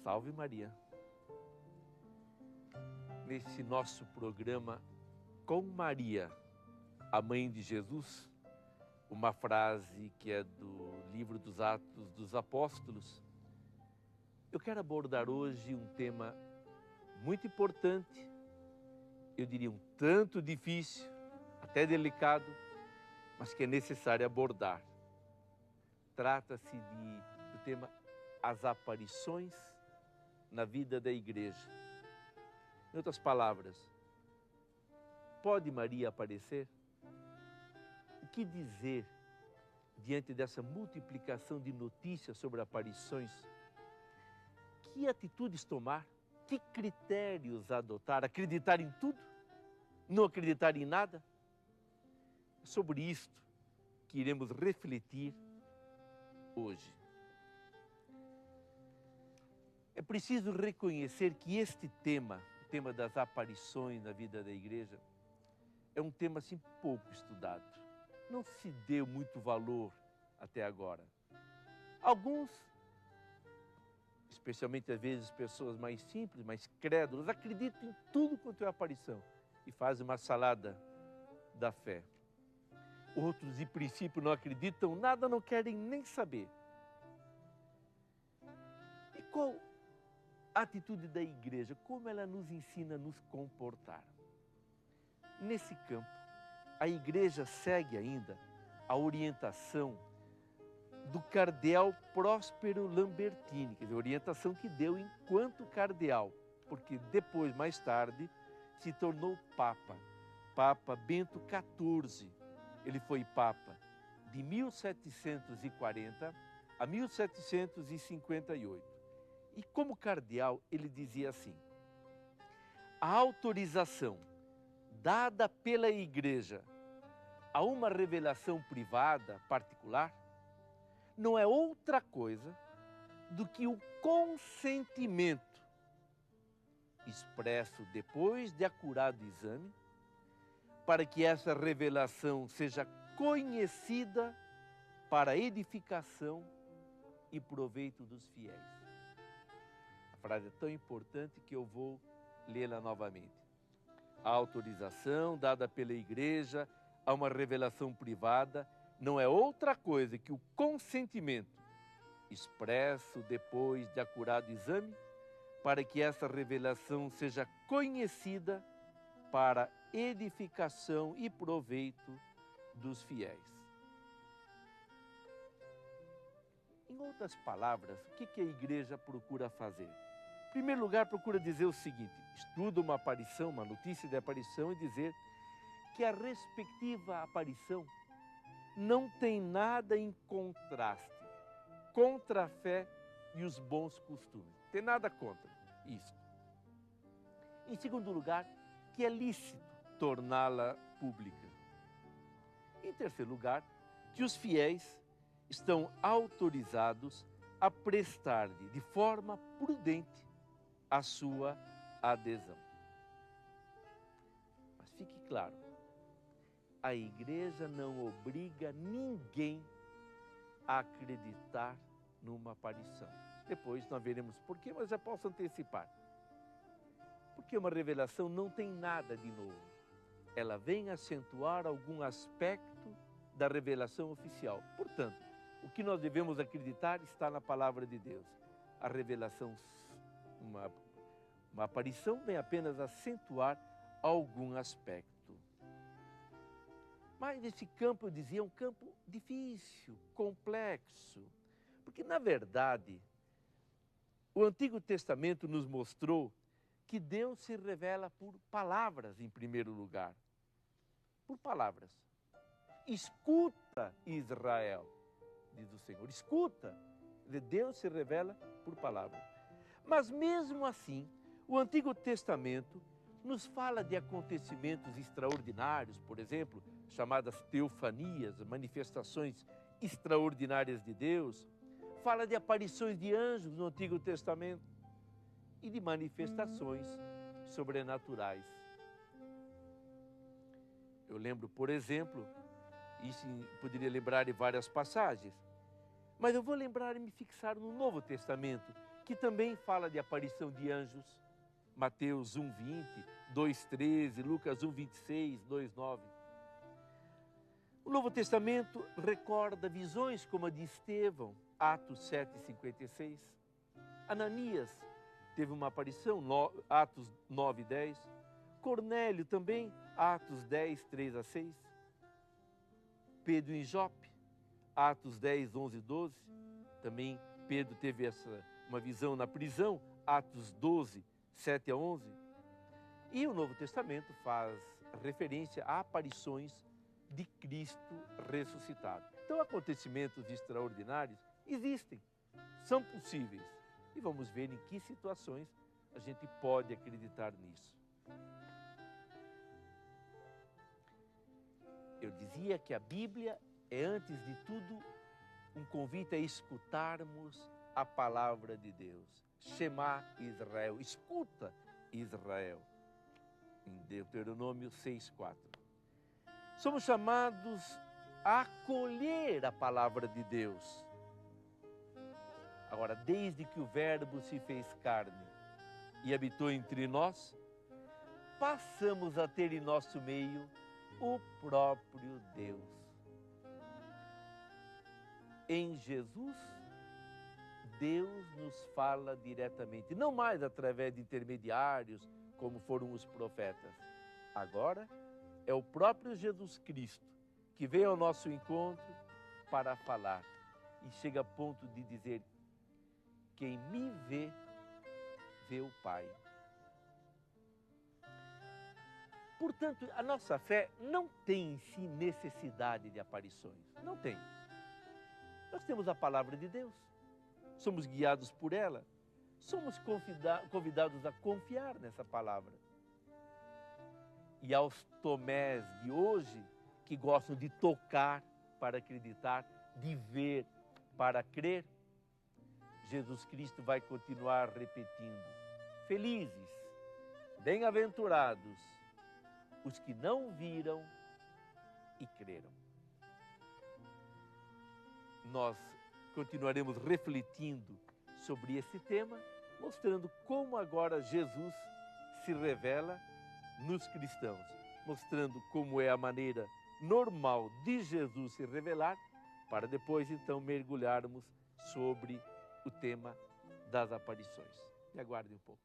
Salve Maria! Nesse nosso programa Com Maria, a Mãe de Jesus, uma frase que é do livro dos Atos dos Apóstolos, eu quero abordar hoje um tema muito importante, eu diria um tanto difícil, até delicado, mas que é necessário abordar. Trata-se do tema as aparições na vida da igreja. Em outras palavras, pode Maria aparecer? O que dizer diante dessa multiplicação de notícias sobre aparições? Que atitudes tomar? Que critérios adotar? Acreditar em tudo? Não acreditar em nada? É sobre isto que iremos refletir hoje. É preciso reconhecer que este tema, o tema das aparições na vida da igreja, é um tema assim pouco estudado. Não se deu muito valor até agora. Alguns, especialmente às vezes pessoas mais simples, mais crédulas, acreditam em tudo quanto é aparição e fazem uma salada da fé. Outros, de princípio, não acreditam nada, não querem nem saber. E qual a atitude da igreja? Como ela nos ensina a nos comportar? Nesse campo, a igreja segue ainda a orientação do cardeal Próspero Lambertini, quer dizer, a orientação que deu enquanto cardeal, porque depois, mais tarde, se tornou Papa, Papa Bento XIV. Ele foi Papa de 1740 a 1758. E como cardeal, ele dizia assim: a autorização dada pela Igreja a uma revelação privada, particular, não é outra coisa do que o consentimento expresso depois de acurado exame, para que essa revelação seja conhecida para a edificação e proveito dos fiéis. A frase é tão importante que eu vou lê-la novamente. A autorização dada pela Igreja a uma revelação privada não é outra coisa que o consentimento expresso depois de acurado exame, para que essa revelação seja conhecida para edificação e proveito dos fiéis. Em outras palavras, o que a igreja procura fazer? Em primeiro lugar, procura dizer o seguinte: estuda uma aparição, uma notícia de aparição e dizer que a respectiva aparição não tem nada em contraste contra a fé e os bons costumes. Tem nada contra isso. Em segundo lugar, que é lícito torná-la pública. Em terceiro lugar, que os fiéis estão autorizados a prestar-lhe de forma prudente a sua adesão. Mas fique claro, a igreja não obriga ninguém a acreditar numa aparição. Depois nós veremos por quê, mas já posso antecipar. Porque uma revelação não tem nada de novo. Ela vem acentuar algum aspecto da revelação oficial. Portanto, o que nós devemos acreditar está na palavra de Deus. A revelação, uma aparição, vem apenas acentuar algum aspecto. Mas esse campo, eu dizia, é um campo difícil, complexo. Porque, na verdade, o Antigo Testamento nos mostrou que Deus se revela por palavras em primeiro lugar. Por palavras. Escuta, Israel, diz o Senhor. Escuta. Deus se revela por palavras. Mas mesmo assim, o Antigo Testamento nos fala de acontecimentos extraordinários, por exemplo, chamadas teofanias, manifestações extraordinárias de Deus. Fala de aparições de anjos no Antigo Testamento e de manifestações sobrenaturais. Eu lembro, por exemplo, isso poderia lembrar de várias passagens, mas eu vou lembrar e me fixar no Novo Testamento, que também fala de aparição de anjos, Mateus 1:20, 2:13, Lucas 1:26, 2:9. O Novo Testamento recorda visões como a de Estevão, Atos 7:56. Ananias teve uma aparição, Atos 9:10. Cornélio também, Atos 10:3-6. Pedro em Jope, Atos 10:11-12. Também Pedro teve uma visão na prisão, Atos 12:7-11. E o Novo Testamento faz referência a aparições de Cristo ressuscitado. Então, acontecimentos extraordinários existem, são possíveis. E vamos ver em que situações a gente pode acreditar nisso. Eu dizia que a Bíblia é, antes de tudo, um convite a escutarmos a palavra de Deus. Shema Israel, escuta Israel, em Deuteronômio 6:4. Somos chamados a acolher a palavra de Deus. Agora, desde que o Verbo se fez carne e habitou entre nós, passamos a ter em nosso meio o próprio Deus. Em Jesus, Deus nos fala diretamente, não mais através de intermediários, como foram os profetas. Agora, é o próprio Jesus Cristo que veio ao nosso encontro para falar e chega a ponto de dizer: quem me vê, vê o Pai. Portanto, a nossa fé não tem em si necessidade de aparições. Não tem. Nós temos a palavra de Deus. Somos guiados por ela. Somos convidados a confiar nessa palavra. E aos Tomés de hoje, que gostam de tocar para acreditar, de ver para crer, Jesus Cristo vai continuar repetindo: felizes, bem-aventurados os que não viram e creram. Nós continuaremos refletindo sobre esse tema, mostrando como agora Jesus se revela nos cristãos, mostrando como é a maneira normal de Jesus se revelar, para depois então mergulharmos sobre o tema das aparições. Me aguardem um pouco.